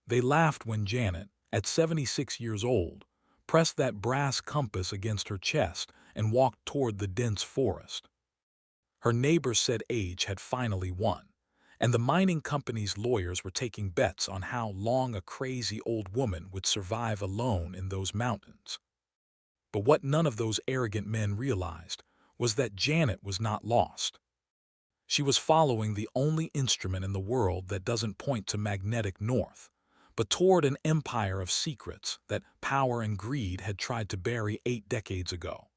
They laughed when Janet, at 76 years old, pressed that brass compass against her chest and walked toward the dense forest. Her neighbors said age had finally won, and the mining company's lawyers were taking bets on how long a crazy old woman would survive alone in those mountains. But what none of those arrogant men realized was that Janet was not lost. She was following the only instrument in the world that doesn't point to magnetic north, but toward an empire of secrets that power and greed had tried to bury 8 decades ago.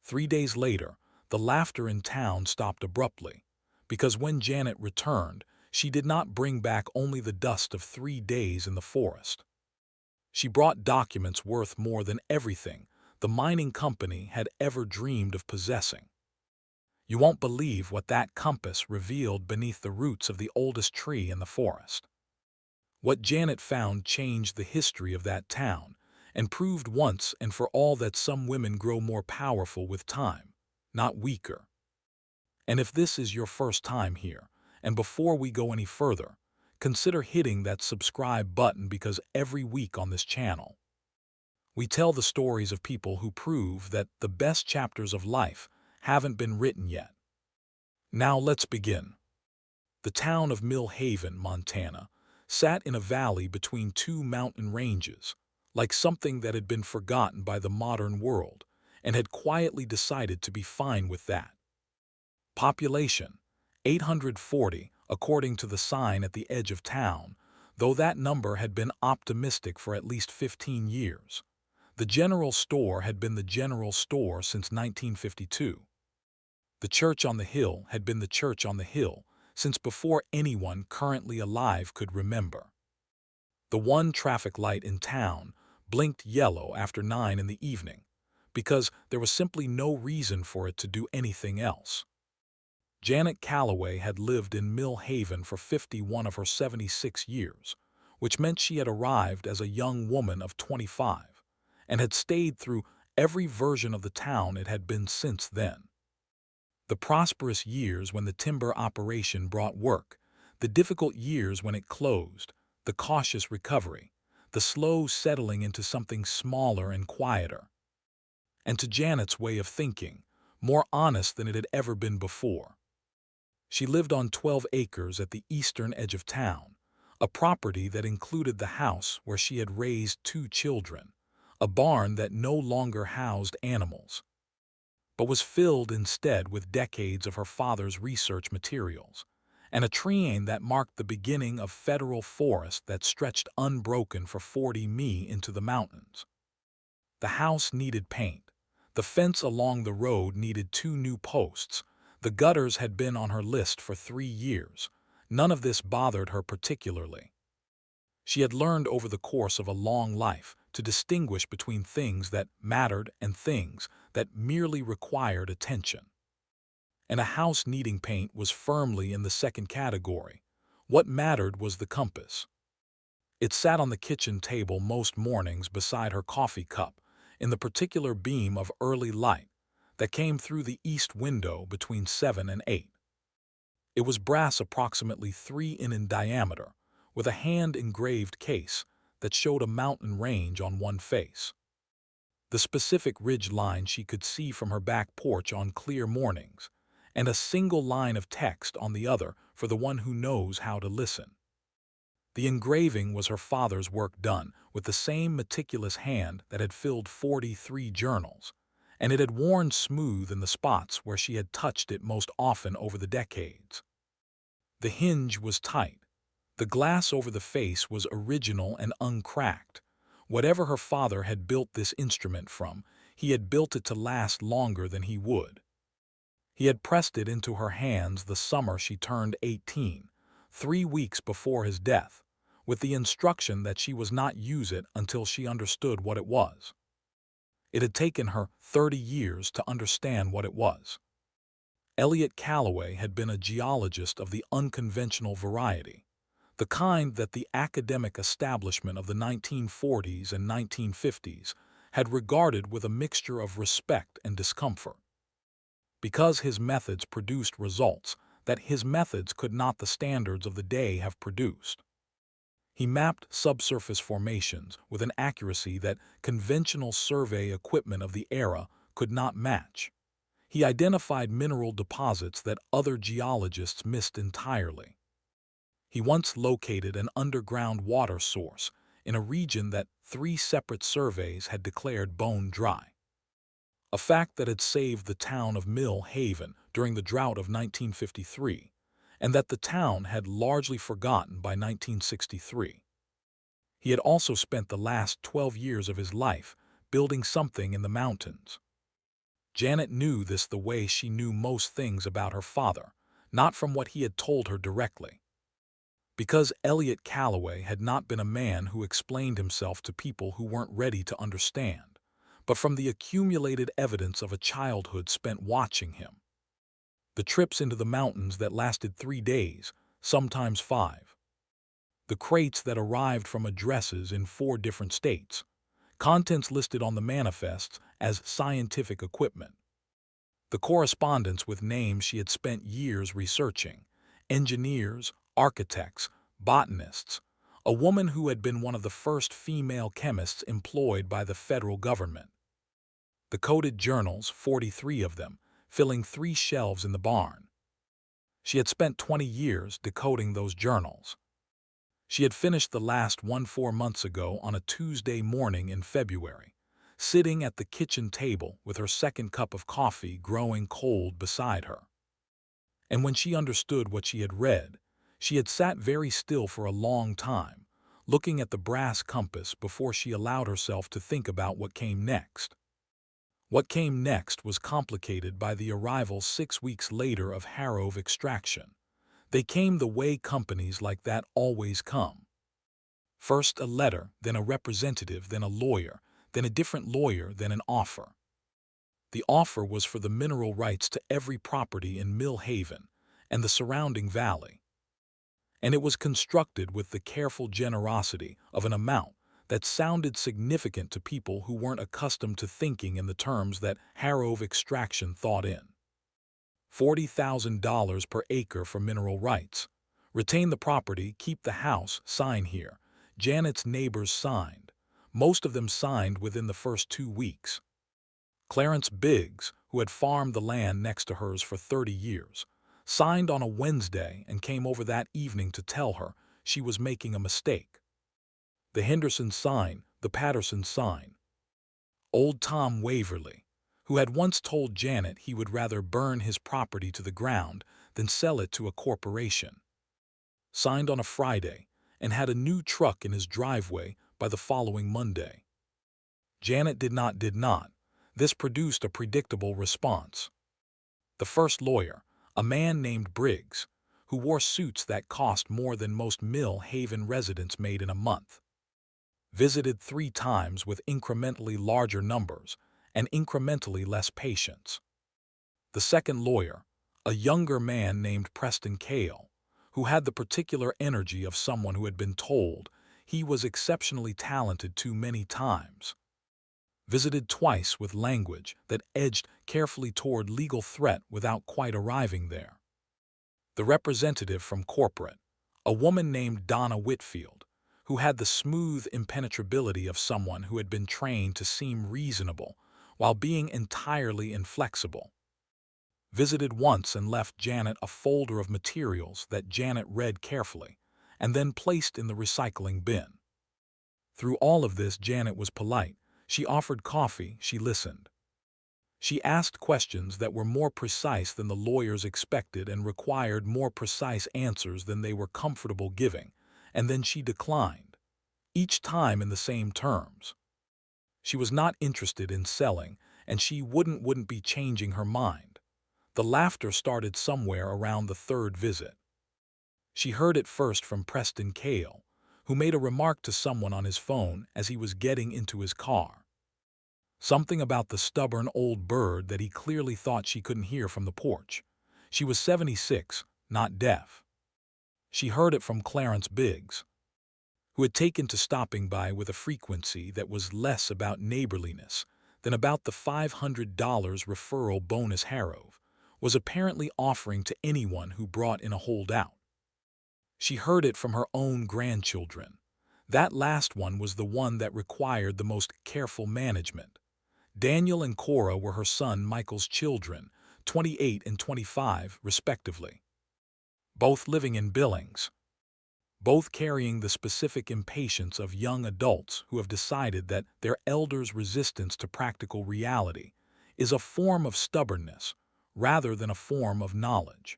3 days later, the laughter in town stopped abruptly, because when Janet returned, she did not bring back only the dust of 3 days in the forest. She brought documents worth more than everything the mining company had ever dreamed of possessing. You won't believe what that compass revealed beneath the roots of the oldest tree in the forest. What Janet found changed the history of that town and proved once and for all that some women grow more powerful with time, not weaker. And if this is your first time here, and before we go any further, consider hitting that subscribe button, because every week on this channel, we tell the stories of people who prove that the best chapters of life haven't been written yet. Now let's begin. The town of Mill Haven, Montana, sat in a valley between two mountain ranges, like something that had been forgotten by the modern world and had quietly decided to be fine with that. Population: 840, according to the sign at the edge of town, though that number had been optimistic for at least 15 years. The general store had been the general store since 1952. The church on the hill had been the church on the hill since before anyone currently alive could remember. The one traffic light in town blinked yellow after 9 in the evening, because there was simply no reason for it to do anything else. Janet Calloway had lived in Mill Haven for 51 of her 76 years, which meant she had arrived as a young woman of 25 and had stayed through every version of the town it had been since then. The prosperous years when the timber operation brought work, the difficult years when it closed, the cautious recovery, the slow settling into something smaller and quieter. And to Janet's way of thinking, more honest than it had ever been before. She lived on 12 acres at the eastern edge of town, a property that included the house where she had raised 2 children, a barn that no longer housed animals, but was filled instead with decades of her father's research materials, and a terrain that marked the beginning of federal forest that stretched unbroken for 40 mi into the mountains. The house needed paint. The fence along the road needed 2 new posts. The gutters had been on her list for 3 years. None of this bothered her particularly. She had learned over the course of a long life to distinguish between things that mattered and things that merely required attention. And a house needing paint was firmly in the second category. What mattered was the compass. It sat on the kitchen table most mornings beside her coffee cup, in the particular beam of early light that came through the east window between 7 and 8. It was brass approximately 3 in diameter, with a hand-engraved case that showed a mountain range on one face. The specific ridge line she could see from her back porch on clear mornings, and a single line of text on the other for the one who knows how to listen. The engraving was her father's work done with the same meticulous hand that had filled 43 journals, and it had worn smooth in the spots where she had touched it most often over the decades. The hinge was tight. The glass over the face was original and uncracked. Whatever her father had built this instrument from, he had built it to last longer than he would. He had pressed it into her hands the summer she turned 18, 3 weeks before his death, with the instruction that she was not use it until she understood what it was. It had taken her 30 years to understand what it was. Elliot Calloway had been a geologist of the unconventional variety, the kind that the academic establishment of the 1940s and 1950s had regarded with a mixture of respect and discomfort. Because his methods produced results that his methods could not the standards of the day have produced. He mapped subsurface formations with an accuracy that conventional survey equipment of the era could not match. He identified mineral deposits that other geologists missed entirely. He once located an underground water source in a region that 3 separate surveys had declared bone dry, a fact that had saved the town of Mill Haven during the drought of 1953, and that the town had largely forgotten by 1963. He had also spent the last 12 years of his life building something in the mountains. Janet knew this the way she knew most things about her father, not from what he had told her directly. Because Elliot Calloway had not been a man who explained himself to people who weren't ready to understand, but from the accumulated evidence of a childhood spent watching him. The trips into the mountains that lasted 3 days, sometimes 5. The crates that arrived from addresses in 4 different states, contents listed on the manifests as scientific equipment. The correspondence with names she had spent years researching, engineers, architects, botanists, a woman who had been one of the first female chemists employed by the federal government. The coded journals, 43 of them, filling 3 shelves in the barn. She had spent 20 years decoding those journals. She had finished the last one 4 months ago on a Tuesday morning in February, sitting at the kitchen table with her second cup of coffee growing cold beside her. And when she understood what she had read, she had sat very still for a long time, looking at the brass compass before she allowed herself to think about what came next. What came next was complicated by the arrival 6 weeks later of Harrow extraction. They came the way companies like that always come. First a letter, then a representative, then a lawyer, then a different lawyer, then an offer. The offer was for the mineral rights to every property in Mill Haven and the surrounding valley. And it was constructed with the careful generosity of an amount that sounded significant to people who weren't accustomed to thinking in the terms that Harrow extraction thought in. $40,000 per acre for mineral rights. Retain the property, keep the house, sign here. Janet's neighbors signed. Most of them signed within the first 2 weeks. Clarence Biggs, who had farmed the land next to hers for 30 years, signed on a Wednesday and came over that evening to tell her she was making a mistake. The Henderson sign, the Patterson sign. Old Tom Waverly, who had once told Janet he would rather burn his property to the ground than sell it to a corporation, signed on a Friday and had a new truck in his driveway by the following Monday. Janet did not. This produced a predictable response. The first lawyer, a man named Briggs, who wore suits that cost more than most Mill Haven residents made in a month, visited 3 times with incrementally larger numbers and incrementally less patience. The second lawyer, a younger man named Preston Cale, who had the particular energy of someone who had been told he was exceptionally talented too many times, visited twice with language that edged carefully toward legal threat without quite arriving there. The representative from corporate, a woman named Donna Whitfield, who had the smooth impenetrability of someone who had been trained to seem reasonable while being entirely inflexible, visited once and left Janet a folder of materials that Janet read carefully and then placed in the recycling bin. Through all of this, Janet was polite. She offered coffee, she listened. She asked questions that were more precise than the lawyers expected and required more precise answers than they were comfortable giving, and then she declined, each time in the same terms. She was not interested in selling, and she wouldn't be changing her mind. The laughter started somewhere around the 3rd visit. She heard it first from Preston Cale, who made a remark to someone on his phone as he was getting into his car. Something about the stubborn old bird that he clearly thought she couldn't hear from the porch. She was 76, not deaf. She heard it from Clarence Biggs, who had taken to stopping by with a frequency that was less about neighborliness than about the $500 referral bonus Harrow was apparently offering to anyone who brought in a holdout. She heard it from her own grandchildren, That last one was the one that required the most careful management. Daniel and Cora were her son Michael's children, 28 and 25, respectively. Both living in Billings. Both carrying the specific impatience of young adults who have decided that their elders' resistance to practical reality is a form of stubbornness rather than a form of knowledge.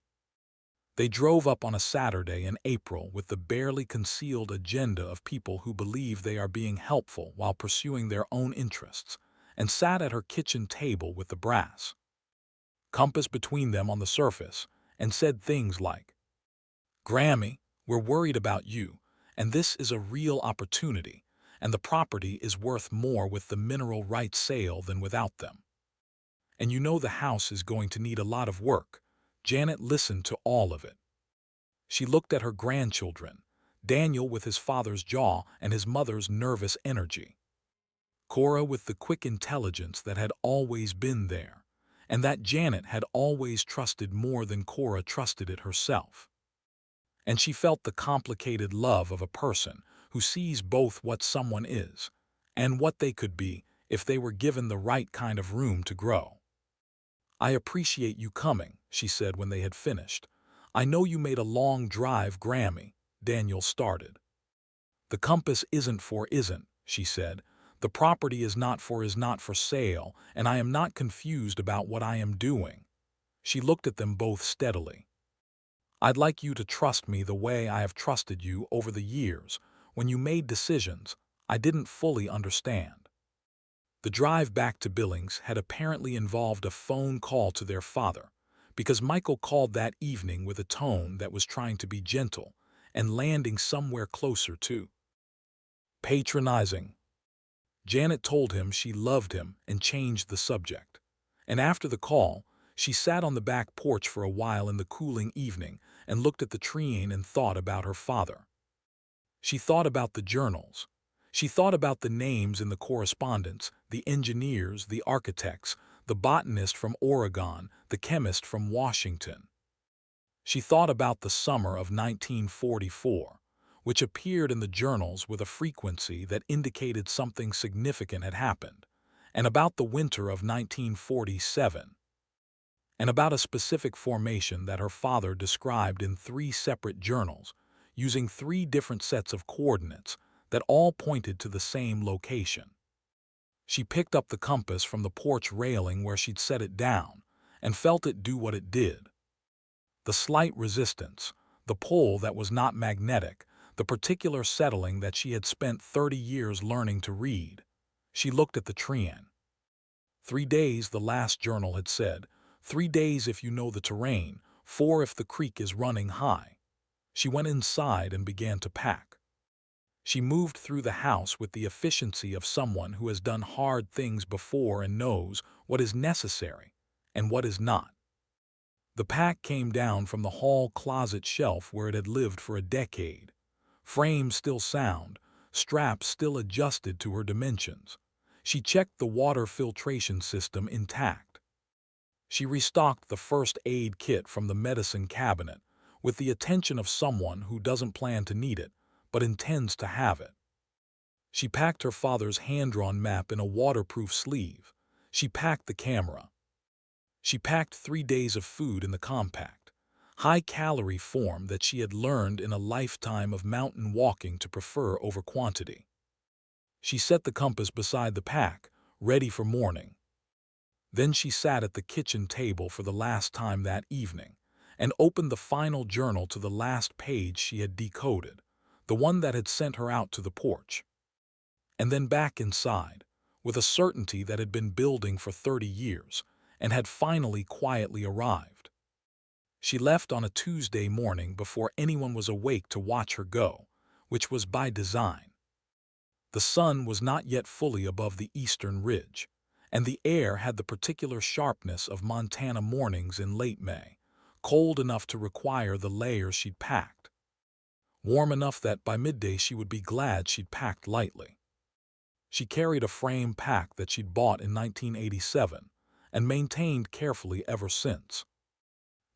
They drove up on a Saturday in April with the barely concealed agenda of people who believe they are being helpful while pursuing their own interests, and sat at her kitchen table with the brass compass between them on the surface, and said things like, "Grammy, we're worried about you, and this is a real opportunity, and the property is worth more with the mineral rights sale than without them. And you know the house is going to need a lot of work." Janet listened to all of it. She looked at her grandchildren, Daniel with his father's jaw and his mother's nervous energy, Cora with the quick intelligence that had always been there, and that Janet had always trusted more than Cora trusted it herself. And she felt the complicated love of a person who sees both what someone is and what they could be if they were given the right kind of room to grow. "I appreciate you coming," she said when they had finished. "I know you made a long drive, Grammy," Daniel started. "The compass isn't for isn't," she said. "The property is not for sale, and I am not confused about what I am doing." She looked at them both steadily. "I'd like you to trust me the way I have trusted you over the years when you made decisions I didn't fully understand." The drive back to Billings had apparently involved a phone call to their father, because Michael called that evening with a tone that was trying to be gentle and landing somewhere closer to patronizing. Janet told him she loved him and changed the subject. And after the call, she sat on the back porch for a while in the cooling evening and looked at the tree and thought about her father. She thought about the journals. She thought about the names in the correspondence, the engineers, the architects, the botanist from Oregon, the chemist from Washington. She thought about the summer of 1944, which appeared in the journals with a frequency that indicated something significant had happened, and about the winter of 1947, and about a specific formation that her father described in 3 separate journals, using 3 different sets of coordinates that all pointed to the same location. She picked up the compass from the porch railing where she'd set it down and felt it do what it did. The slight resistance, the pull that was not magnetic, the particular settling that she had spent 30 years learning to read. She looked at the tree. 3 days, the last journal had said. 3 days if you know the terrain, 4 if the creek is running high. She went inside and began to pack. She moved through the house with the efficiency of someone who has done hard things before and knows what is necessary and what is not. The pack came down from the hall closet shelf where it had lived for a decade. Frame still sound, straps still adjusted to her dimensions. She checked the water filtration system intact. She restocked the first aid kit from the medicine cabinet with the attention of someone who doesn't plan to need it, but intends to have it. She packed her father's hand-drawn map in a waterproof sleeve. She packed the camera. She packed 3 days of food in the compact, high-calorie form that she had learned in a lifetime of mountain walking to prefer over quantity. She set the compass beside the pack, ready for morning. Then she sat at the kitchen table for the last time that evening and opened the final journal to the last page she had decoded, the one that had sent her out to the porch. And then back inside, with a certainty that had been building for 30 years and had finally quietly arrived. She left on a Tuesday morning before anyone was awake to watch her go, which was by design. The sun was not yet fully above the eastern ridge, and the air had the particular sharpness of Montana mornings in late May, cold enough to require the layers she'd packed. Warm enough that by midday she would be glad she'd packed lightly. She carried a frame pack that she'd bought in 1987 and maintained carefully ever since,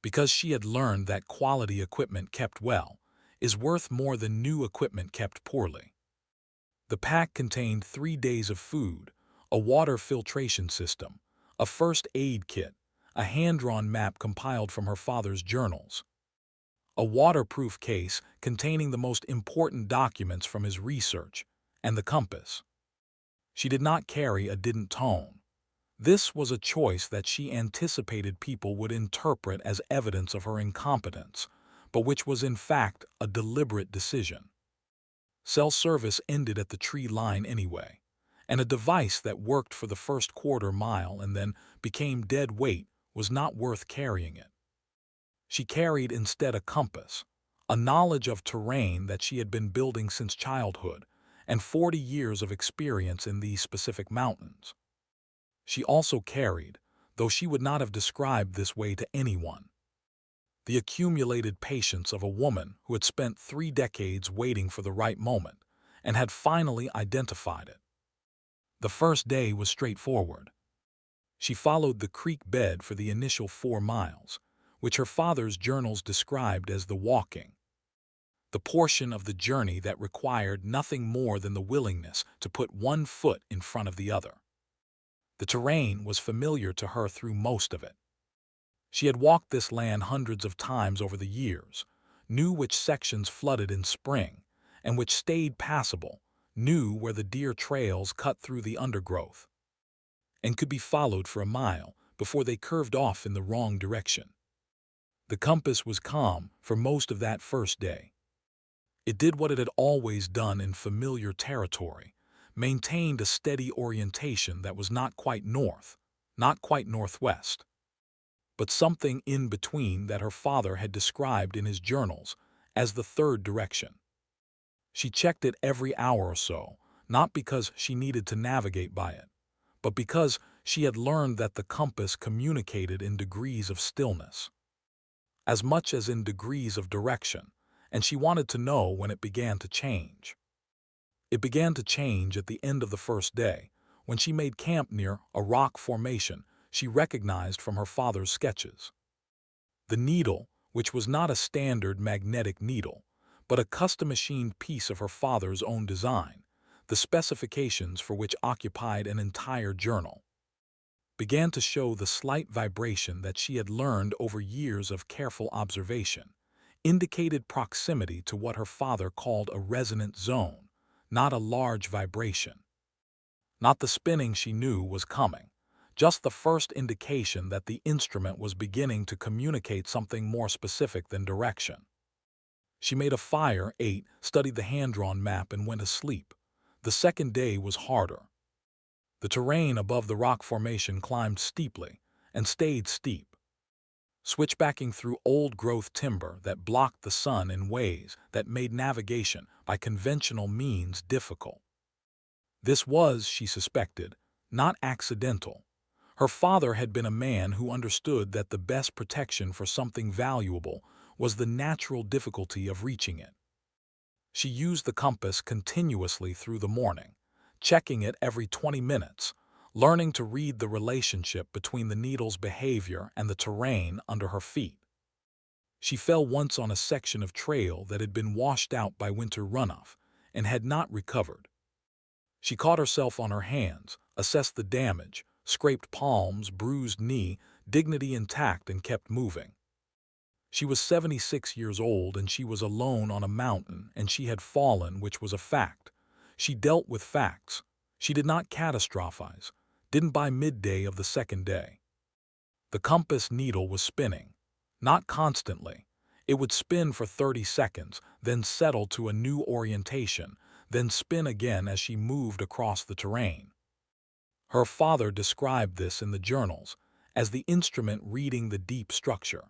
because she had learned that quality equipment kept well is worth more than new equipment kept poorly. The pack contained 3 days of food, a water filtration system, a first aid kit, a hand-drawn map compiled from her father's journals, a waterproof case containing the most important documents from his research, and the compass. She did not carry a didn't tone. This was a choice that she anticipated people would interpret as evidence of her incompetence, but which was in fact a deliberate decision. Cell service ended at the tree line anyway, and a device that worked for the first quarter mile and then became dead weight was not worth carrying it. She carried instead a compass, a knowledge of terrain that she had been building since childhood, and 40 years of experience in these specific mountains. She also carried, though she would not have described this way to anyone, the accumulated patience of a woman who had spent 3 decades waiting for the right moment and had finally identified it. The first day was straightforward. She followed the creek bed for the initial 4 miles, which her father's journals described as the walking, the portion of the journey that required nothing more than the willingness to put one foot in front of the other. The terrain was familiar to her through most of it. She had walked this land hundreds of times over the years, knew which sections flooded in spring and which stayed passable, knew where the deer trails cut through the undergrowth, and could be followed for a mile before they curved off in the wrong direction. The compass was calm for most of that first day. It did what it had always done in familiar territory, maintained a steady orientation that was not quite north, not quite northwest, but something in between that her father had described in his journals as the third direction. She checked it every hour or so, not because she needed to navigate by it, but because she had learned that the compass communicated in degrees of stillness, as much as in degrees of direction, and she wanted to know when it began to change. It began to change at the end of the first day, when she made camp near a rock formation she recognized from her father's sketches. The needle, which was not a standard magnetic needle, but a custom-machined piece of her father's own design, the specifications for which occupied an entire journal, began to show the slight vibration that she had learned over years of careful observation, indicated proximity to what her father called a resonant zone, not a large vibration. Not the spinning she knew was coming, just the first indication that the instrument was beginning to communicate something more specific than direction. She made a fire, ate, studied the hand-drawn map, and went asleep. The second day was harder. The terrain above the rock formation climbed steeply and stayed steep, switchbacking through old-growth timber that blocked the sun in ways that made navigation by conventional means difficult. This was, she suspected, not accidental. Her father had been a man who understood that the best protection for something valuable was the natural difficulty of reaching it. She used the compass continuously through the morning, checking it every 20 minutes, learning to read the relationship between the needle's behavior and the terrain under her feet. She fell once on a section of trail that had been washed out by winter runoff and had not recovered. She caught herself on her hands, assessed the damage, scraped palms, bruised knee, dignity intact, and kept moving. She was 76 years old, and she was alone on a mountain, and she had fallen, which was a fact. She dealt with facts. She did not catastrophize, didn't by midday of the second day. The compass needle was spinning. Not constantly. It would spin for 30 seconds, then settle to a new orientation, then spin again as she moved across the terrain. Her father described this in the journals as the instrument reading the deep structure,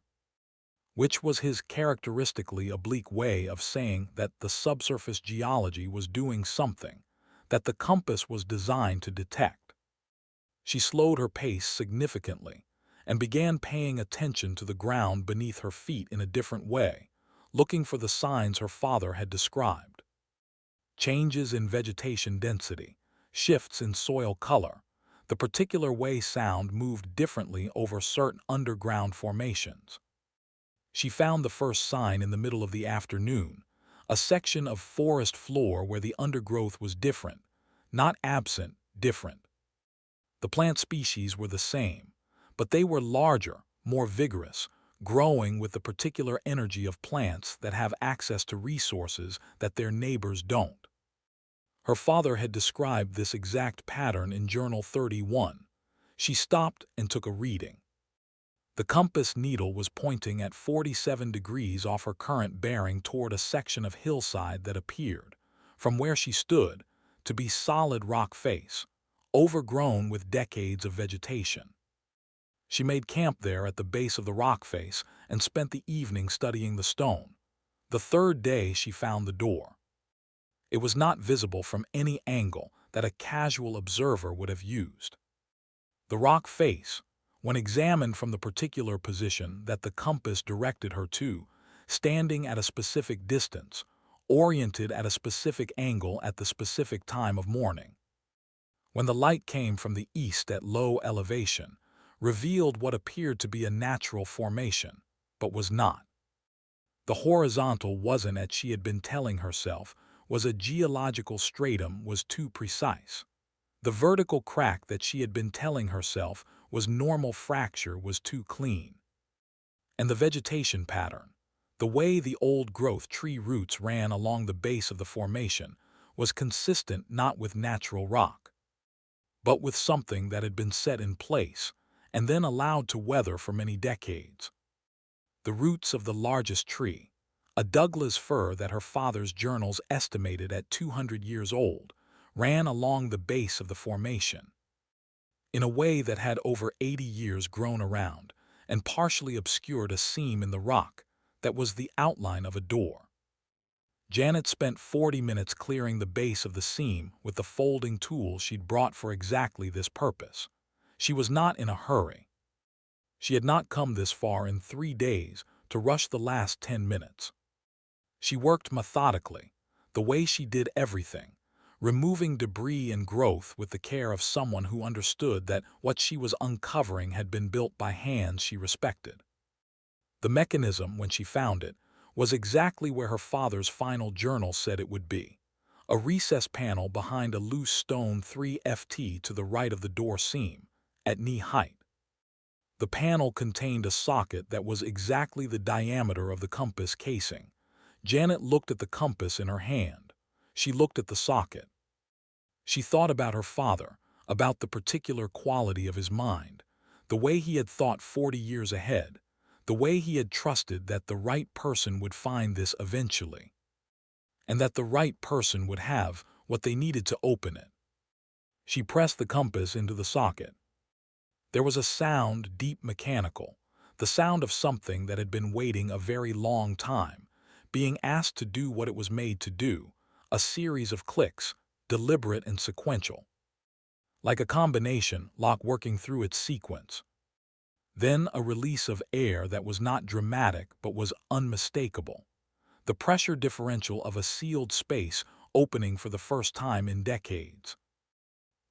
which was his characteristically oblique way of saying that the subsurface geology was doing something that the compass was designed to detect. She slowed her pace significantly and began paying attention to the ground beneath her feet in a different way, looking for the signs her father had described. Changes in vegetation density, shifts in soil color, the particular way sound moved differently over certain underground formations. She found the first sign in the middle of the afternoon, a section of forest floor where the undergrowth was different, not absent, different. The plant species were the same, but they were larger, more vigorous, growing with the particular energy of plants that have access to resources that their neighbors don't. Her father had described this exact pattern in Journal 31. She stopped and took a reading. The compass needle was pointing at 47 degrees off her current bearing toward a section of hillside that appeared, from where she stood, to be solid rock face, overgrown with decades of vegetation. She made camp there at the base of the rock face and spent the evening studying the stone. The third day she found the door. It was not visible from any angle that a casual observer would have used. The rock face, when examined from the particular position that the compass directed her to, standing at a specific distance, oriented at a specific angle at the specific time of morning. When the light came from the east at low elevation, revealed what appeared to be a natural formation, but was not. The horizontal wasn't as she had been telling herself, was a geological stratum was too precise. The vertical crack that she had been telling herself was normal fracture was too clean. And the vegetation pattern, the way the old growth tree roots ran along the base of the formation, was consistent not with natural rock, but with something that had been set in place and then allowed to weather for many decades. The roots of the largest tree, a Douglas fir that her father's journals estimated at 200 years old, ran along the base of the formation, in a way that had over 80 years grown around and partially obscured a seam in the rock that was the outline of a door. Janet spent 40 minutes clearing the base of the seam with the folding tool she'd brought for exactly this purpose. She was not in a hurry. She had not come this far in 3 days to rush the last 10 minutes. She worked methodically, the way she did everything, removing debris and growth with the care of someone who understood that what she was uncovering had been built by hands she respected. The mechanism, when she found it, was exactly where her father's final journal said it would be, a recessed panel behind a loose stone 3ft to the right of the door seam, at knee height. The panel contained a socket that was exactly the diameter of the compass casing. Janet looked at the compass in her hand. She looked at the socket. She thought about her father, about the particular quality of his mind, the way he had thought 40 years ahead, the way he had trusted that the right person would find this eventually, and that the right person would have what they needed to open it. She pressed the compass into the socket. There was a sound, deep mechanical, the sound of something that had been waiting a very long time, being asked to do what it was made to do, a series of clicks, deliberate and sequential, like a combination lock working through its sequence. Then a release of air that was not dramatic but was unmistakable, the pressure differential of a sealed space opening for the first time in decades.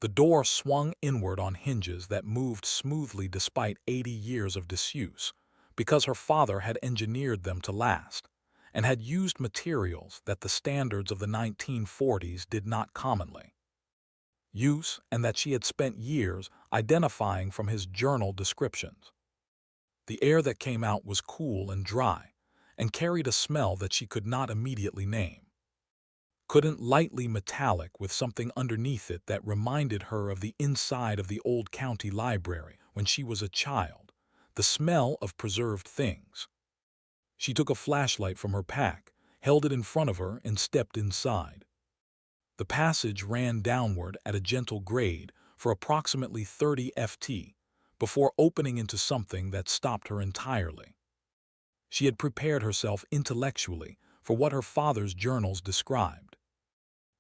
The door swung inward on hinges that moved smoothly despite 80 years of disuse, because her father had engineered them to last, and had used materials that the standards of the 1940s did not commonly use, and that she had spent years identifying from his journal descriptions. The air that came out was cool and dry, and carried a smell that she could not immediately name. Couldn't lightly metallic with something underneath it that reminded her of the inside of the old county library when she was a child, the smell of preserved things. She took a flashlight from her pack, held it in front of her, and stepped inside. The passage ran downward at a gentle grade for approximately 30 ft before opening into something that stopped her entirely. She had prepared herself intellectually for what her father's journals described.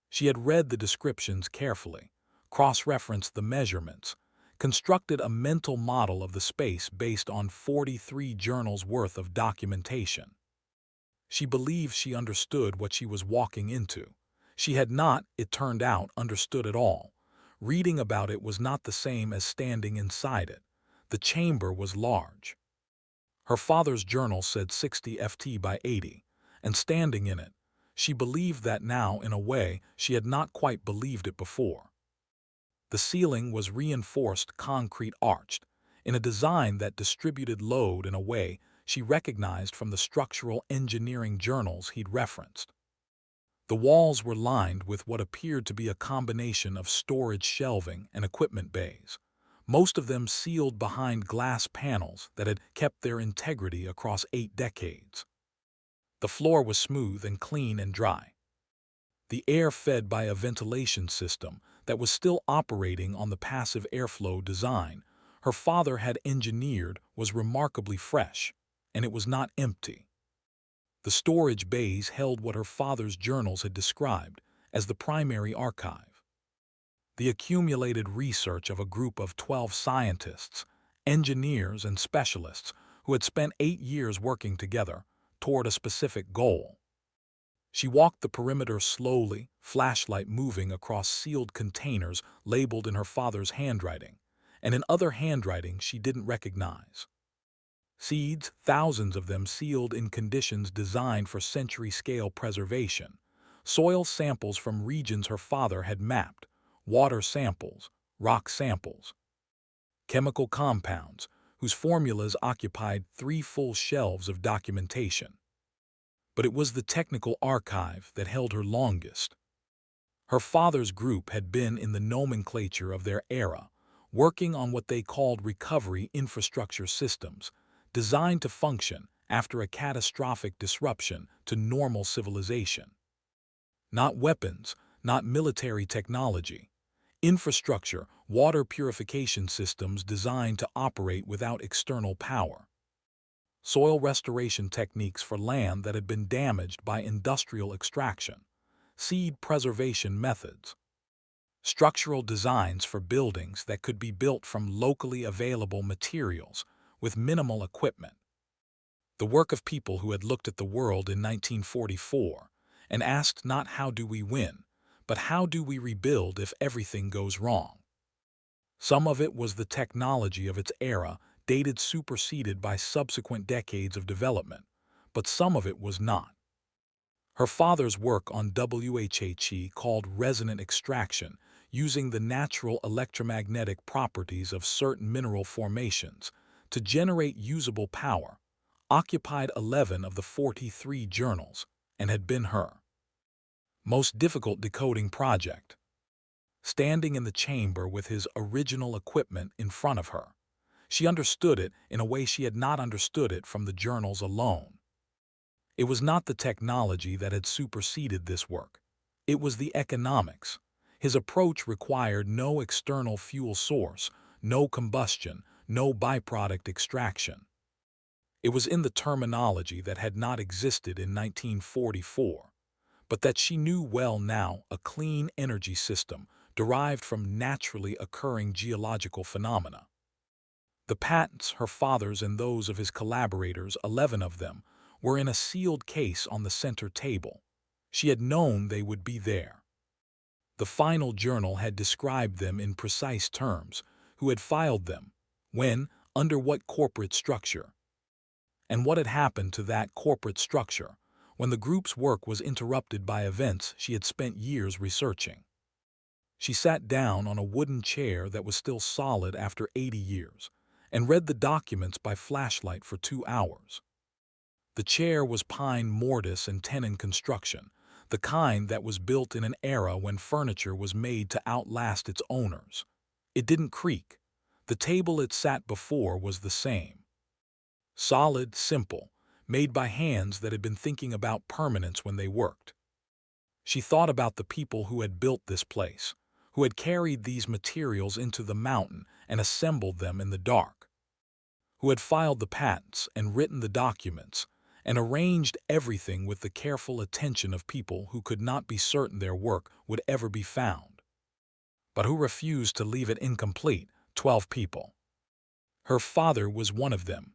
She had read the descriptions carefully, cross-referenced the measurements, constructed a mental model of the space based on 43 journals worth of documentation. She believed she understood what she was walking into. She had not, it turned out, understood at all. Reading about it was not the same as standing inside it. The chamber was large. Her father's journal said 60 ft by 80, and standing in it, She believed that now in a way she had not quite believed it before. The ceiling was reinforced concrete arched, in a design that distributed load in a way she recognized from the structural engineering journals he'd referenced. The walls were lined with what appeared to be a combination of storage shelving and equipment bays, most of them sealed behind glass panels that had kept their integrity across 8 decades. The floor was smooth and clean and dry. The air fed by a ventilation system that was still operating on the passive airflow design her father had engineered was remarkably fresh, and it was not empty. The storage bays held what her father's journals had described as the primary archive. The accumulated research of a group of 12 scientists, engineers, and specialists who had spent 8 years working together toward a specific goal. She walked the perimeter slowly, flashlight moving across sealed containers labeled in her father's handwriting, and in other handwriting she didn't recognize. Seeds, thousands of them sealed in conditions designed for century-scale preservation, soil samples from regions her father had mapped, water samples, rock samples, chemical compounds whose formulas occupied 3 full shelves of documentation. But it was the technical archive that held her longest. Her father's group had been in the nomenclature of their era, working on what they called recovery infrastructure systems, designed to function after a catastrophic disruption to normal civilization. Not weapons, not military technology. Infrastructure, water purification systems designed to operate without external power. Soil restoration techniques for land that had been damaged by industrial extraction. Seed preservation methods. Structural designs for buildings that could be built from locally available materials with minimal equipment. The work of people who had looked at the world in 1944 and asked not how do we win, but how do we rebuild if everything goes wrong. Some of it was the technology of its era, dated superseded by subsequent decades of development, but some of it was not. Her father's work on WHHE called resonant extraction, using the natural electromagnetic properties of certain mineral formations to generate usable power, occupied 11 of the 43 journals and had been her most difficult decoding project. Standing in the chamber with his original equipment in front of her, she understood it in a way she had not understood it from the journals alone. It was not the technology that had superseded this work. It was the economics. His approach required no external fuel source, no combustion, no byproduct extraction. It was in the terminology that had not existed in 1944, but that she knew well now, a clean energy system derived from naturally occurring geological phenomena. The patents, her father's and those of his collaborators, 11 of them, were in a sealed case on the center table. She had known they would be there. The final journal had described them in precise terms, who had filed them, when, under what corporate structure, and what had happened to that corporate structure when the group's work was interrupted by events she had spent years researching. She sat down on a wooden chair that was still solid after 80 years and read the documents by flashlight for 2 hours. The chair was pine mortise and tenon construction, the kind that was built in an era when furniture was made to outlast its owners. It didn't creak. The table it sat before was the same. Solid, simple, made by hands that had been thinking about permanence when they worked. She thought about the people who had built this place, who had carried these materials into the mountain and assembled them in the dark, who had filed the patents and written the documents and arranged everything with the careful attention of people who could not be certain their work would ever be found, but who refused to leave it incomplete. 12 people. Her father was one of them.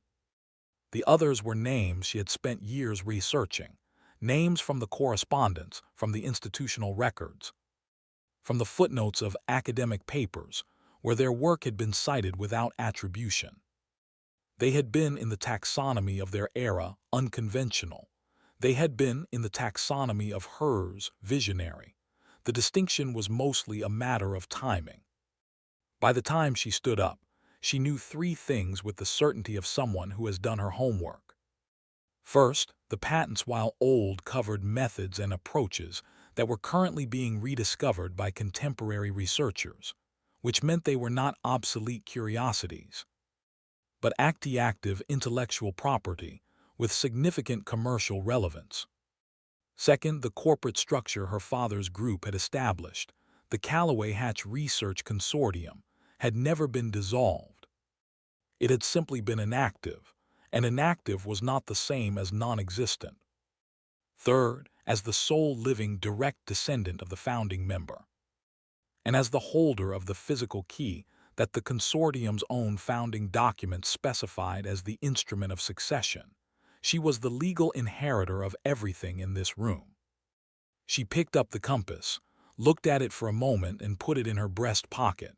The others were names she had spent years researching, names from the correspondence, from the institutional records, from the footnotes of academic papers, where their work had been cited without attribution. They had been in the taxonomy of their era, unconventional. They had been in the taxonomy of hers visionary. The distinction was mostly a matter of timing. By the time she stood up, she knew three things with the certainty of someone who has done her homework. First, the patents, while old, covered methods and approaches that were currently being rediscovered by contemporary researchers, which meant they were not obsolete curiosities, but active intellectual property with significant commercial relevance. Second, the corporate structure her father's group had established, the Callaway Hatch Research Consortium, had never been dissolved. It had simply been inactive, and inactive was not the same as non-existent. Third, as the sole living direct descendant of the founding member, and as the holder of the physical key that the consortium's own founding documents specified as the instrument of succession, she was the legal inheritor of everything in this room. She picked up the compass, looked at it for a moment, and put it in her breast pocket.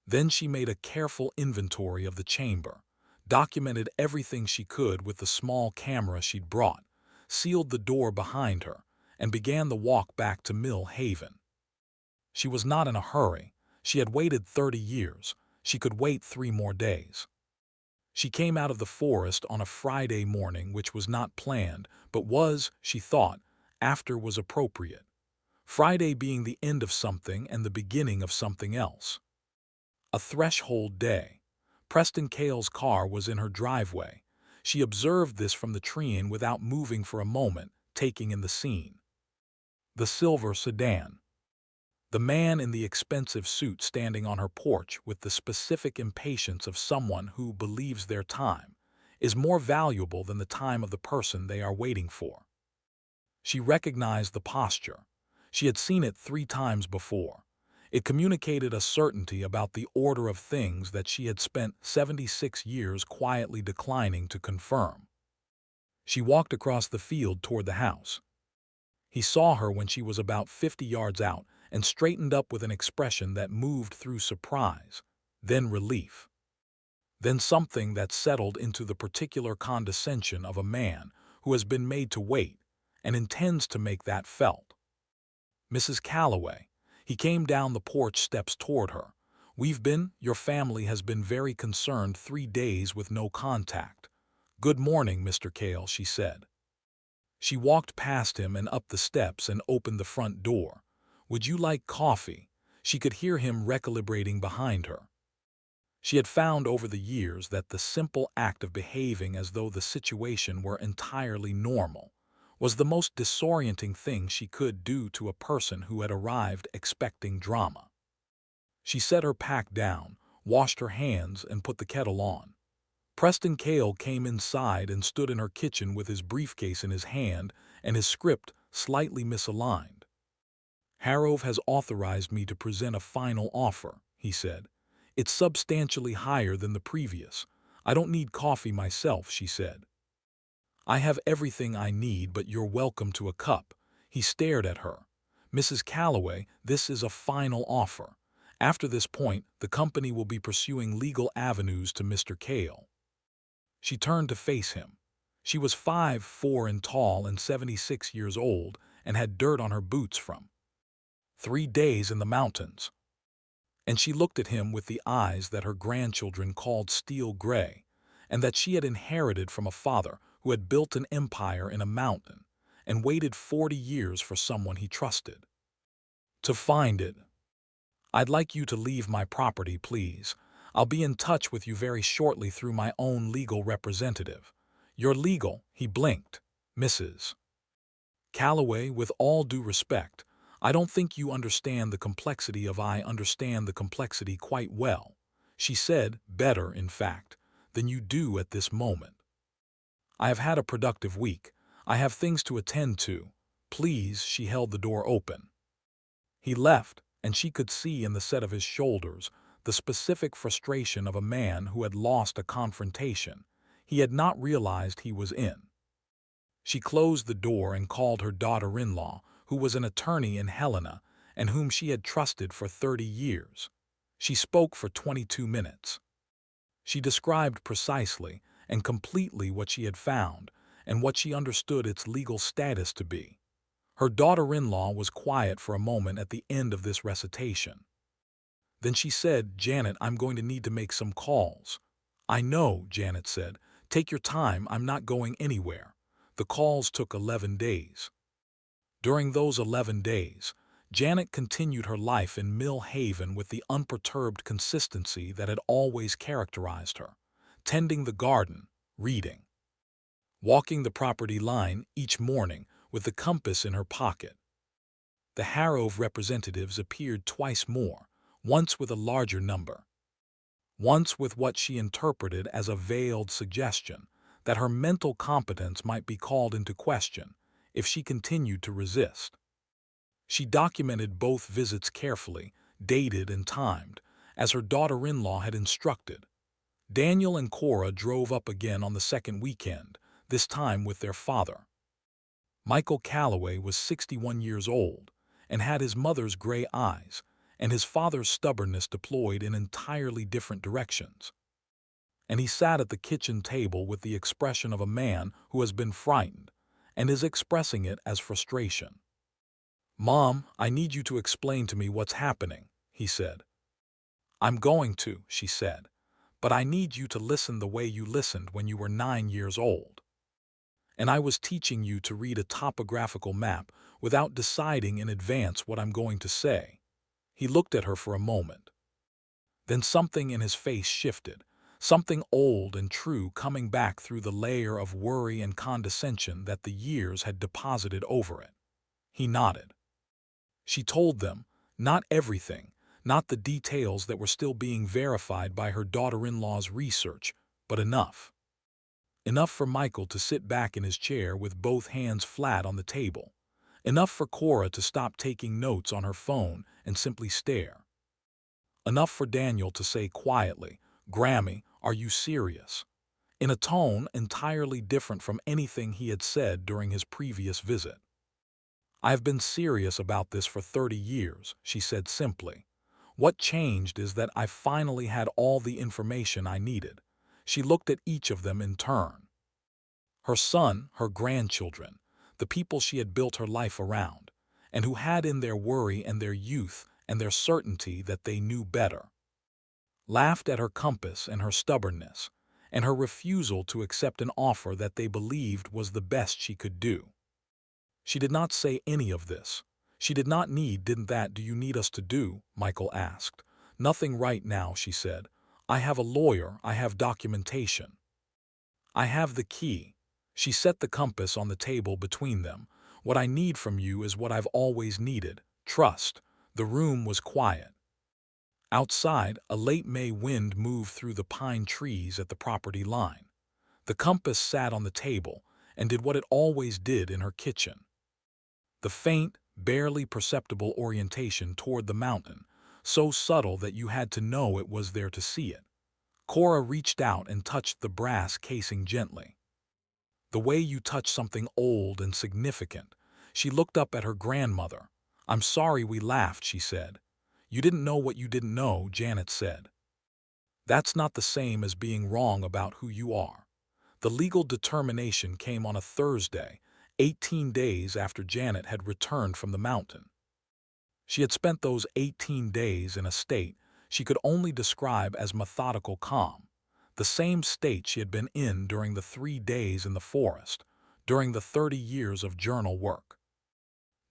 Then she made a careful inventory of the chamber, documented everything she could with the small camera she'd brought, sealed the door behind her, and began the walk back to Mill Haven. She was not in a hurry. She had waited 30 years. She could wait 3 more days. She came out of the forest on a Friday morning, which was not planned, but was, she thought, after was appropriate. Friday being the end of something and the beginning of something else. A threshold day. Preston Cale's car was in her driveway. She observed this from the tree without moving for a moment, taking in the scene. The silver sedan. The man in the expensive suit standing on her porch with the specific impatience of someone who believes their time is more valuable than the time of the person they are waiting for. She recognized the posture. She had seen it 3 times before. It communicated a certainty about the order of things that she had spent 76 years quietly declining to confirm. She walked across the field toward the house. He saw her when she was about 50 yards out and straightened up with an expression that moved through surprise, then relief, then something that settled into the particular condescension of a man who has been made to wait and intends to make that felt. Mrs. Callaway. He came down the porch steps toward her. Your family has been very concerned 3 days with no contact. Good morning, Mr. Cale, she said. She walked past him and up the steps and opened the front door. Would you like coffee? She could hear him recalibrating behind her. She had found over the years that the simple act of behaving as though the situation were entirely normal was the most disorienting thing she could do to a person who had arrived expecting drama. She set her pack down, washed her hands, and put the kettle on. Preston Cale came inside and stood in her kitchen with his briefcase in his hand and his script slightly misaligned. Harrove has authorized me to present a final offer, he said. It's substantially higher than the previous. I don't need coffee myself, she said. I have everything I need, but you're welcome to a cup. He stared at her. Mrs. Callaway, this is a final offer. After this point, the company will be pursuing legal avenues to Mr. Cale. She turned to face him. She was 5'4" and tall and 76 years old and had dirt on her boots from 3 days in the mountains. And she looked at him with the eyes that her grandchildren called steel gray, and that she had inherited from a father who had built an empire in a mountain and waited 40 years for someone he trusted to find it. I'd like you to leave my property, please. I'll be in touch with you very shortly through my own legal representative. Your legal, he blinked, Mrs. Callaway, with all due respect, I don't think you understand the complexity of I understand the complexity quite well, she said, better, in fact, than you do at this moment. I have had a productive week. I have things to attend to. Please, she held the door open. He left, and she could see in the set of his shoulders the specific frustration of a man who had lost a confrontation he had not realized he was in. She closed the door and called her daughter-in-law, who was an attorney in Helena and whom she had trusted for 30 years. She spoke for 22 minutes. She described precisely and completely what she had found and what she understood its legal status to be. Her daughter-in-law was quiet for a moment at the end of this recitation. Then she said, "Janet, I'm going to need to make some calls." "I know," Janet said. "Take your time, I'm not going anywhere." The calls took 11 days. During those 11 days, Janet continued her life in Mill Haven with the unperturbed consistency that had always characterized her, tending the garden, reading, walking the property line each morning with the compass in her pocket. The Harrow representatives appeared twice more, once with a larger number, once with what she interpreted as a veiled suggestion that her mental competence might be called into question if she continued to resist. She documented both visits carefully, dated and timed, as her daughter-in-law had instructed. Daniel and Cora drove up again on the second weekend, this time with their father. Michael Calloway was 61 years old and had his mother's gray eyes and his father's stubbornness deployed in entirely different directions. And he sat at the kitchen table with the expression of a man who has been frightened and is expressing it as frustration. "Mom, I need you to explain to me what's happening," he said. "I'm going to," she said, "but I need you to listen the way you listened when you were 9 years old. And I was teaching you to read a topographical map without deciding in advance what I'm going to say." He looked at her for a moment. Then something in his face shifted, something old and true coming back through the layer of worry and condescension that the years had deposited over it. He nodded. She told them, not everything, not the details that were still being verified by her daughter-in-law's research, but enough. Enough for Michael to sit back in his chair with both hands flat on the table. Enough for Cora to stop taking notes on her phone and simply stare. Enough for Daniel to say quietly, "Grammy, are you serious?" in a tone entirely different from anything he had said during his previous visit. "I have been serious about this for 30 years, she said simply. "What changed is that I finally had all the information I needed." She looked at each of them in turn. Her son, her grandchildren, the people she had built her life around, and who had in their worry and their youth and their certainty that they knew better, laughed at her compass and her stubbornness, and her refusal to accept an offer that they believed was the best she could do. She did not say any of this. She did not need, "Didn't that do you need us to do?" Michael asked. "Nothing right now," she said. "I have a lawyer, I have documentation. I have the key." She set the compass on the table between them. "What I need from you is what I've always needed, trust." The room was quiet. Outside, a late May wind moved through the pine trees at the property line. The compass sat on the table and did what it always did in her kitchen. The faint, barely perceptible orientation toward the mountain, so subtle that you had to know it was there to see it. Cora reached out and touched the brass casing gently. "The way you touch something old and significant." She looked up at her grandmother. "I'm sorry we laughed," she said. "You didn't know what you didn't know," Janet said. "That's not the same as being wrong about who you are." The legal determination came on a Thursday, 18 days after Janet had returned from the mountain. She had spent those 18 days in a state she could only describe as methodical calm, the same state she had been in during the 3 days in the forest, during the 30 years of journal work,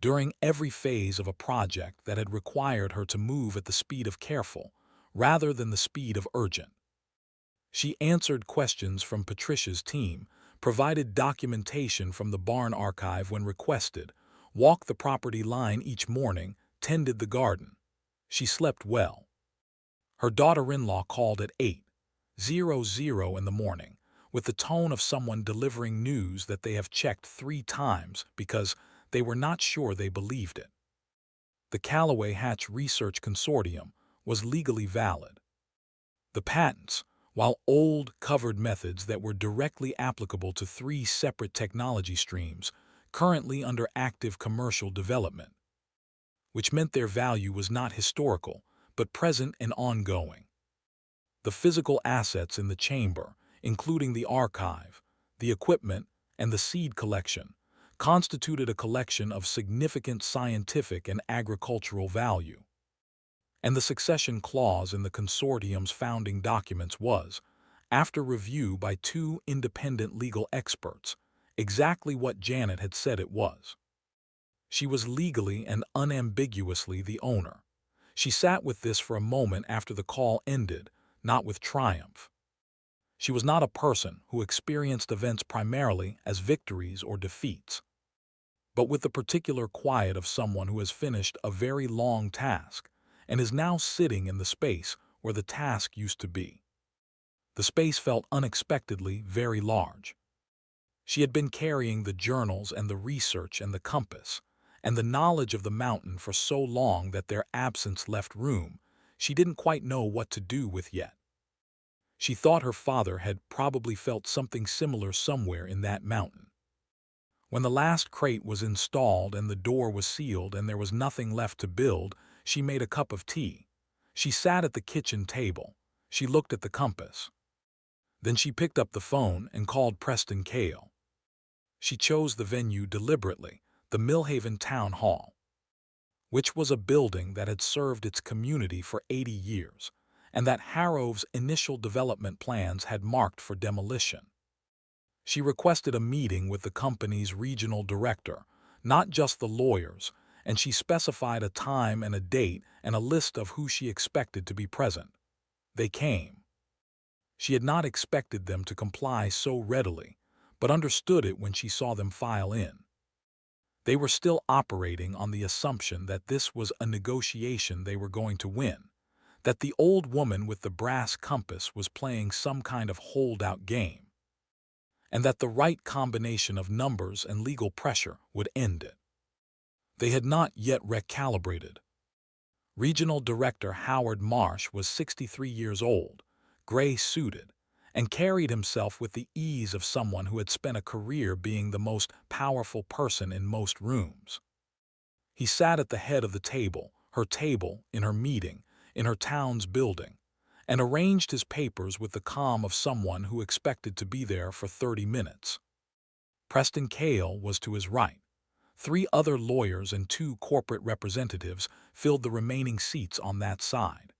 during every phase of a project that had required her to move at the speed of careful, rather than the speed of urgent. She answered questions from Patricia's team, provided documentation from the barn archive when requested, walked the property line each morning, tended the garden. She slept well. Her daughter-in-law called at 8:00 in the morning, with the tone of someone delivering news that they have checked 3 times because they were not sure they believed it. The Callaway Hatch Research Consortium was legally valid. The patents, while old, covered methods that were directly applicable to 3 separate technology streams, currently under active commercial development, which meant their value was not historical, but present and ongoing. The physical assets in the chamber, including the archive, the equipment, and the seed collection, constituted a collection of significant scientific and agricultural value. And the succession clause in the consortium's founding documents was, after review by two independent legal experts, exactly what Janet had said it was. She was legally and unambiguously the owner. She sat with this for a moment after the call ended, not with triumph. She was not a person who experienced events primarily as victories or defeats, but with the particular quiet of someone who has finished a very long task and is now sitting in the space where the task used to be. The space felt unexpectedly very large. She had been carrying the journals and the research and the compass and the knowledge of the mountain for so long that their absence left room she didn't quite know what to do with yet. She thought her father had probably felt something similar somewhere in that mountain. When the last crate was installed and the door was sealed and there was nothing left to build, she made a cup of tea. She sat at the kitchen table. She looked at the compass. Then she picked up the phone and called Preston Cale. She chose the venue deliberately, the Millhaven Town Hall, which was a building that had served its community for 80 years, and that Harrow's initial development plans had marked for demolition. She requested a meeting with the company's regional director, not just the lawyers, and she specified a time and a date and a list of who she expected to be present. They came. She had not expected them to comply so readily, but understood it when she saw them file in. They were still operating on the assumption that this was a negotiation they were going to win, that the old woman with the brass compass was playing some kind of holdout game, and that the right combination of numbers and legal pressure would end it. They had not yet recalibrated. Regional Director Howard Marsh was 63 years old, gray-suited, and carried himself with the ease of someone who had spent a career being the most powerful person in most rooms. He sat at the head of the table, her table, in her meeting, in her town's building, and arranged his papers with the calm of someone who expected to be there for 30 minutes. Preston Cale was to his right. 3 other lawyers and 2 corporate representatives filled the remaining seats on that side.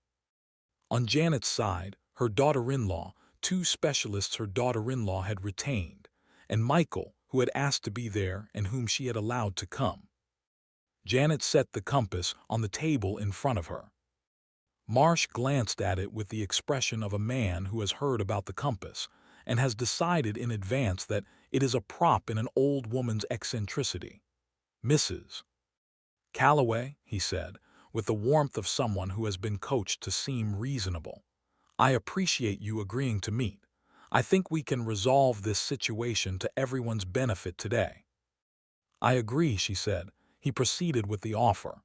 On Janet's side, her daughter-in-law, 2 specialists her daughter-in-law had retained, and Michael, who had asked to be there and whom she had allowed to come. Janet set the compass on the table in front of her. Marsh glanced at it with the expression of a man who has heard about the compass and has decided in advance that it is a prop in an old woman's eccentricity. "Mrs. Calloway," he said, with the warmth of someone who has been coached to seem reasonable, "I appreciate you agreeing to meet. I think we can resolve this situation to everyone's benefit today." "I agree," she said. He proceeded with the offer.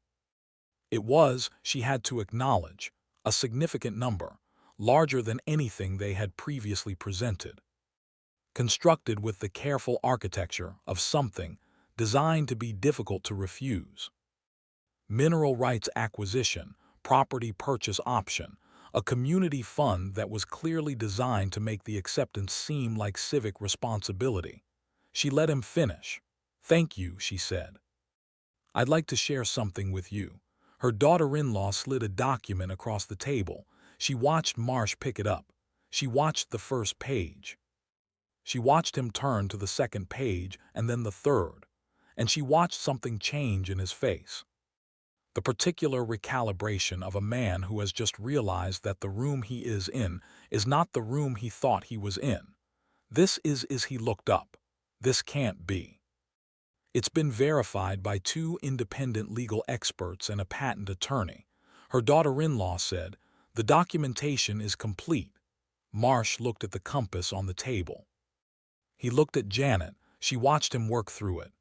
It was, she had to acknowledge, a significant number, larger than anything they had previously presented. Constructed with the careful architecture of something designed to be difficult to refuse. Mineral rights acquisition, property purchase option, a community fund that was clearly designed to make the acceptance seem like civic responsibility. She let him finish. "Thank you," she said. "I'd like to share something with you." Her daughter-in-law slid a document across the table. She watched Marsh pick it up. She watched the first page. She watched him turn to the second page and then the third, and she watched something change in his face. The particular recalibration of a man who has just realized that the room he is in is not the room he thought he was in. This is he looked up. This can't be. It's been verified by 2 independent legal experts and a patent attorney. Her daughter-in-law said, "The documentation is complete." Marsh looked at the compass on the table. He looked at Janet. She watched him work through it.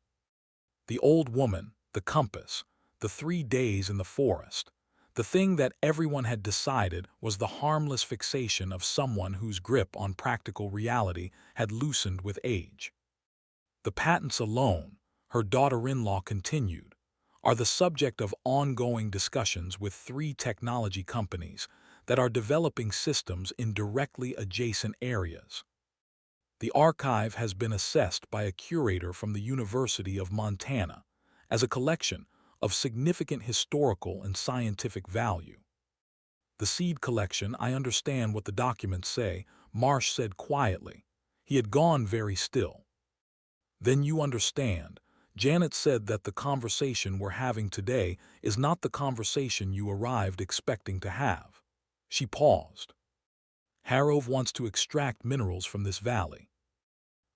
The old woman, the compass, the 3 days in the forest. The thing that everyone had decided was the harmless fixation of someone whose grip on practical reality had loosened with age. The patents alone, her daughter-in-law continued, are the subject of ongoing discussions with 3 technology companies that are developing systems in directly adjacent areas. The archive has been assessed by a curator from the University of Montana as a collection of significant historical and scientific value. The seed collection, I understand what the documents say, Marsh said quietly. He had gone very still. Then you understand. Janet said that the conversation we're having today is not the conversation you arrived expecting to have. She paused. Harrove wants to extract minerals from this valley.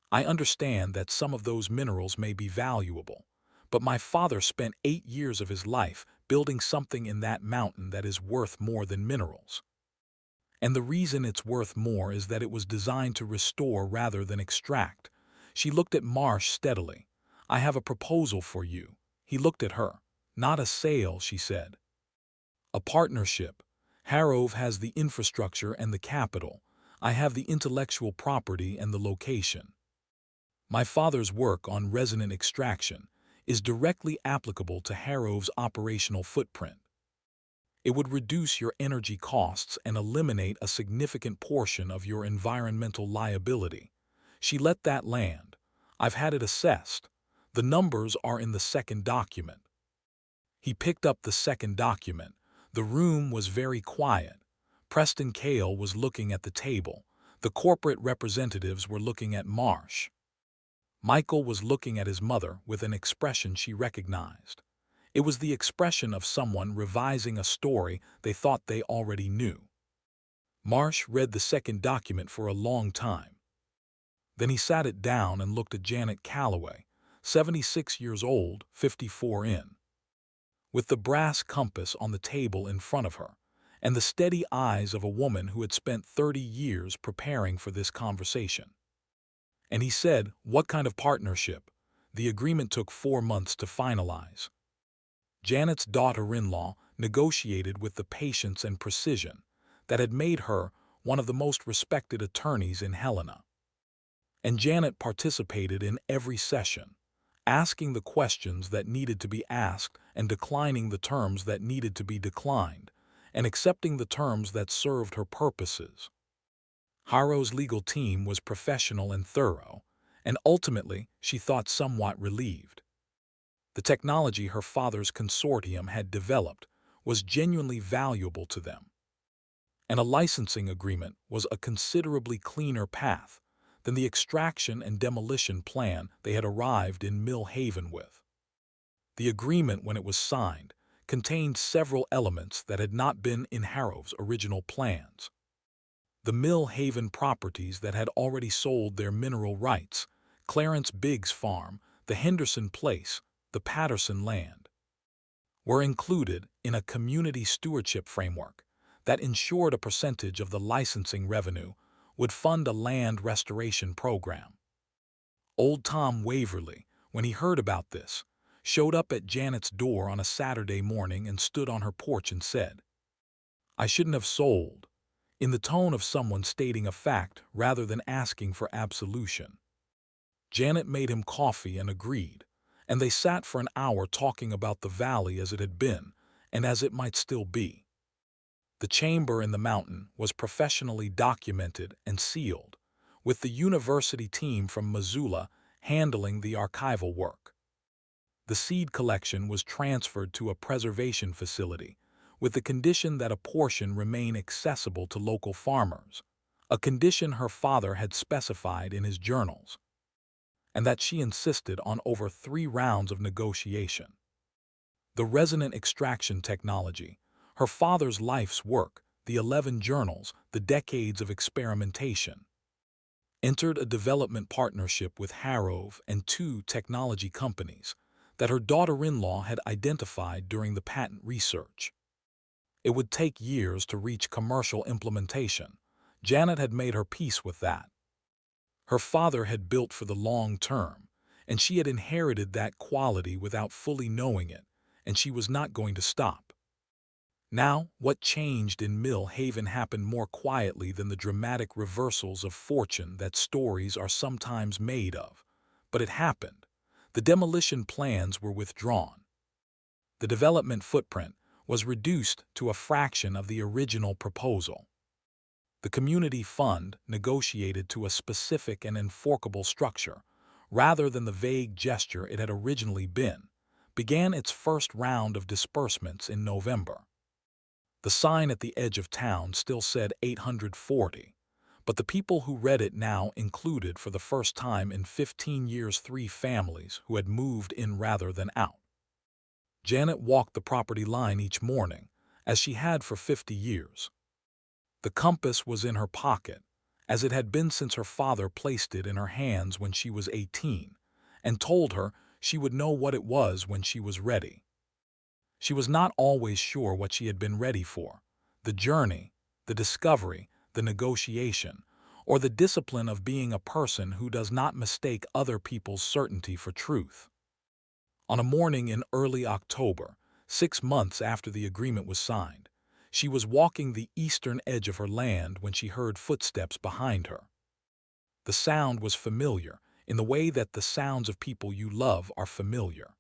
I understand that some of those minerals may be valuable, but my father spent 8 years of his life building something in that mountain that is worth more than minerals. And the reason it's worth more is that it was designed to restore rather than extract. She looked at Marsh steadily. I have a proposal for you. He looked at her. Not a sale, she said. A partnership. Harrove has the infrastructure and the capital. I have the intellectual property and the location. My father's work on resonant extraction is directly applicable to Harrove's operational footprint. It would reduce your energy costs and eliminate a significant portion of your environmental liability. She let that land. I've had it assessed. The numbers are in the second document. He picked up the second document. The room was very quiet. Preston Cale was looking at the table. The corporate representatives were looking at Marsh. Michael was looking at his mother with an expression she recognized. It was the expression of someone revising a story they thought they already knew. Marsh read the second document for a long time. Then he sat it down and looked at Janet Calloway, 76 years old, 54 in. With the brass compass on the table in front of her, and the steady eyes of a woman who had spent 30 years preparing for this conversation. And he said, what kind of partnership? The agreement took 4 months to finalize. Janet's daughter-in-law negotiated with the patience and precision that had made her one of the most respected attorneys in Helena. And Janet participated in every session, asking the questions that needed to be asked and declining the terms that needed to be declined, and accepting the terms that served her purposes. Harrow's legal team was professional and thorough, and ultimately she thought somewhat relieved. The technology her father's consortium had developed was genuinely valuable to them. And a licensing agreement was a considerably cleaner path than the extraction and demolition plan they had arrived in Mill Haven with. The agreement, when it was signed, contained several elements that had not been in Harrow's original plans. The Mill Haven properties that had already sold their mineral rights, Clarence Biggs Farm, the Henderson Place, the Patterson land, were included in a community stewardship framework that ensured a percentage of the licensing revenue would fund a land restoration program. Old Tom Waverly, when he heard about this, showed up at Janet's door on a Saturday morning and stood on her porch and said, I shouldn't have sold, in the tone of someone stating a fact rather than asking for absolution. Janet made him coffee and agreed, and they sat for an hour talking about the valley as it had been and as it might still be. The chamber in the mountain was professionally documented and sealed, with the university team from Missoula handling the archival work. The seed collection was transferred to a preservation facility, with the condition that a portion remain accessible to local farmers, a condition her father had specified in his journals, and that she insisted on over 3 rounds of negotiation. The resonant extraction technology, her father's life's work, the 11 journals, the decades of experimentation, entered a development partnership with Harrove and 2 technology companies that her daughter-in-law had identified during the patent research. It would take years to reach commercial implementation. Janet had made her peace with that. Her father had built for the long term, and she had inherited that quality without fully knowing it, and she was not going to stop. Now, what changed in Mill Haven happened more quietly than the dramatic reversals of fortune that stories are sometimes made of. But it happened. The demolition plans were withdrawn. The development footprint was reduced to a fraction of the original proposal. The community fund, negotiated to a specific and enforceable structure, rather than the vague gesture it had originally been, began its first round of disbursements in November. The sign at the edge of town still said 840, but the people who read it now included for the first time in 15 years 3 families who had moved in rather than out. Janet walked the property line each morning, as she had for 50 years. The compass was in her pocket, as it had been since her father placed it in her hands when she was 18, and told her she would know what it was when she was ready. She was not always sure what she had been ready for: the journey, the discovery, the negotiation, or the discipline of being a person who does not mistake other people's certainty for truth. On a morning in early October, 6 months after the agreement was signed, she was walking the eastern edge of her land when she heard footsteps behind her. The sound was familiar, in the way that the sounds of people you love are familiar.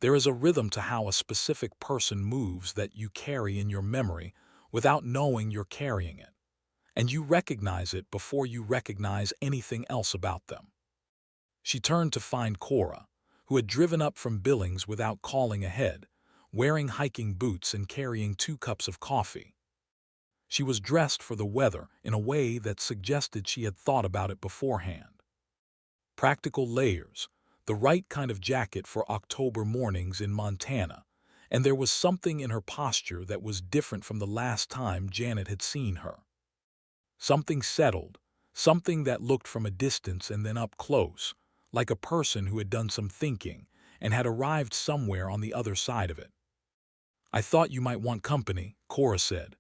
There is a rhythm to how a specific person moves that you carry in your memory without knowing you're carrying it, and you recognize it before you recognize anything else about them. She turned to find Cora, who had driven up from Billings without calling ahead, wearing hiking boots and carrying 2 cups of coffee. She was dressed for the weather in a way that suggested she had thought about it beforehand. Practical layers, the right kind of jacket for October mornings in Montana, and there was something in her posture that was different from the last time Janet had seen her. Something settled, something that looked from a distance and then up close, like a person who had done some thinking and had arrived somewhere on the other side of it. "I thought you might want company," Cora said.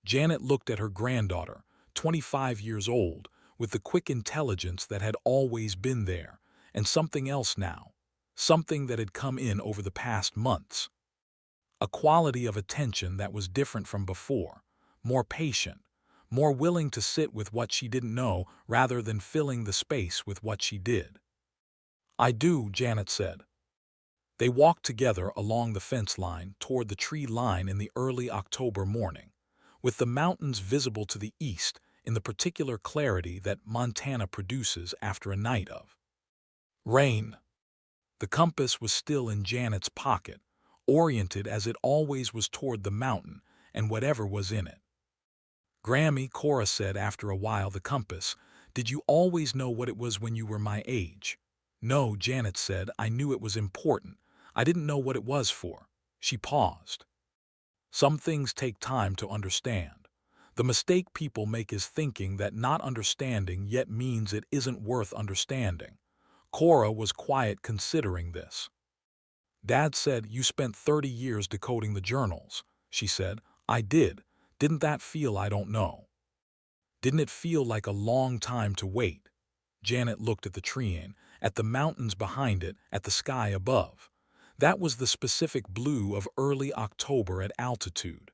Janet looked at her granddaughter, 25 years old, with the quick intelligence that had always been there, and something else now, something that had come in over the past months. A quality of attention that was different from before, more patient, more willing to sit with what she didn't know rather than filling the space with what she did. "I do," Janet said. They walked together along the fence line toward the tree line in the early October morning, with the mountains visible to the east in the particular clarity that Montana produces after a night of rain. The compass was still in Janet's pocket, oriented as it always was toward the mountain and whatever was in it. "Grammy," Cora said after a while, "the compass, did you always know what it was when you were my age?" "No," Janet said, "I knew it was important. I didn't know what it was for." She paused. "Some things take time to understand. The mistake people make is thinking that not understanding yet means it isn't worth understanding." Cora was quiet considering this. "Dad said you spent 30 years decoding the journals," she said. "I did. Didn't that feel, I don't know. Didn't it feel like a long time to wait?" Janet looked at the tree, at the mountains behind it, at the sky above. That was the specific blue of early October at altitude.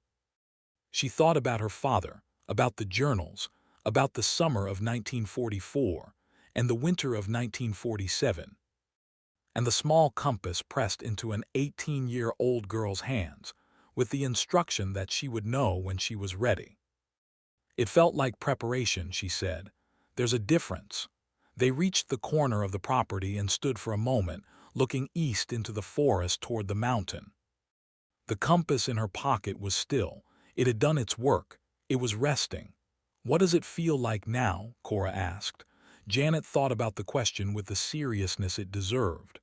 She thought about her father, about the journals, about the summer of 1944 and the winter of 1947. And the small compass pressed into an 18-year-old girl's hands, with the instruction that she would know when she was ready. "It felt like preparation," she said. "There's a difference." They reached the corner of the property and stood for a moment, looking east into the forest toward the mountain. The compass in her pocket was still. It had done its work. It was resting. "What does it feel like now?" Cora asked. Janet thought about the question with the seriousness it deserved.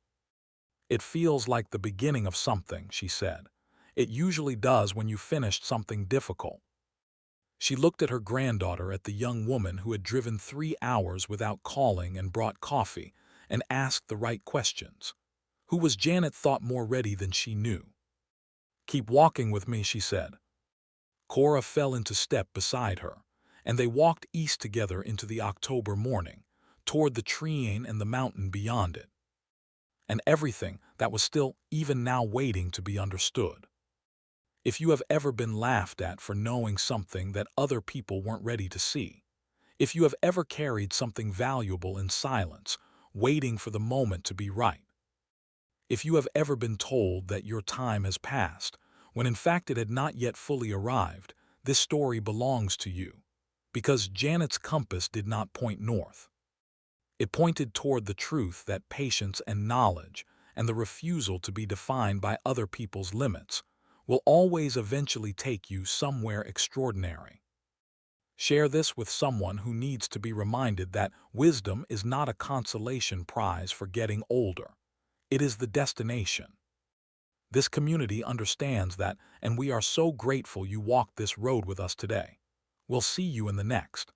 "It feels like the beginning of something," she said. "It usually does when you finished something difficult." She looked at her granddaughter, at the young woman who had driven 3 hours without calling and brought coffee, and asked the right questions. Who was Janet thought more ready than she knew. "Keep walking with me," she said. Cora fell into step beside her, and they walked east together into the October morning, toward the tree and the mountain beyond it. And everything that was still, even now, waiting to be understood. If you have ever been laughed at for knowing something that other people weren't ready to see, if you have ever carried something valuable in silence, waiting for the moment to be right, if you have ever been told that your time has passed, when in fact it had not yet fully arrived, this story belongs to you. because Janet's compass did not point north. It pointed toward the truth that patience and knowledge, and the refusal to be defined by other people's limits, will always eventually take you somewhere extraordinary. Share this with someone who needs to be reminded that wisdom is not a consolation prize for getting older. It is the destination. This community understands that, and we are so grateful you walked this road with us today. We'll see you in the next.